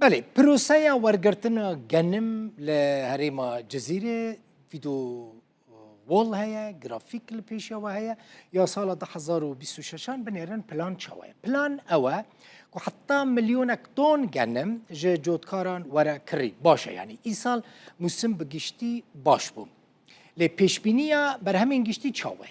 بله پروسه ورگرتنا گنم لهريما جزيرة فيديو وول هيا گرافيك لپیشا و هيا یا سال 2026 بنيرن پلان چوه پلان اوه که حتی مليونك تون گنم جودکاران ورا کری باشه یعنی ای سال موسم بگشتی باش بوم لی پیشبینیا بر همین گشتی چوه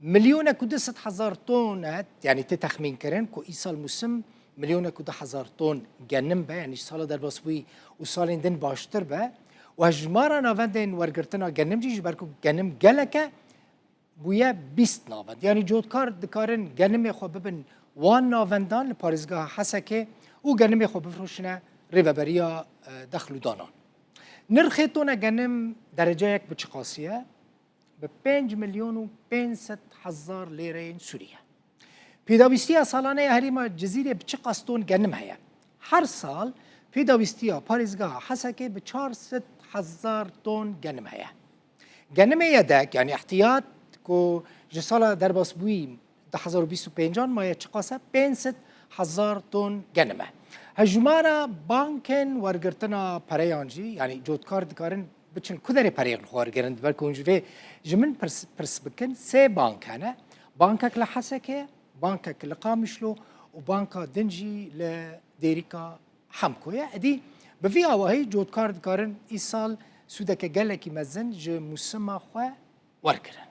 مليونك و 200,000 تون يعني تتخمين كرن كو إيصال موسم مليونك و 10,000 تون جنم با يعني سال در باسوي وسالين دن باشتر با وهجمارا نافندين ورگرتنا جنم جيش بركو جنم جلكه بويا 20 نافند يعني جودكار دكارن جنم يخو ببن وان نافندان لپاريزگاه حسكه و جنم يخو بفروشنا ريبابريا دخلو دانان نرخيتونا جنم درجه يك بچقاسيه به 5,500,000 لیره سوریه. پیداویستی سالانه هریما جزیره به چه قصدون گنم هیا. هر سال پیداویستی پاریزگاه حسکه به 400,000 تن گنم هیا. گنم یدک یعنی احتیاط که جسال در باس بوی 2025 مایه چه قصد 500,000 تن گنمه. هجمارا بانکن ورگرتنا پریانجی یعنی جودکار دکارن بچن کدره پریان خوار گرند بلکه اونجوری جمن پرس بکن سه بانک هنه بانکک لحسکه بانکک لقامشلو و بانکا دنجی لدیریکا حمکویا ادی بفی آواهی جودکار دکارن ای سال سودک گلکی مزن ج موسما خواه ورکرن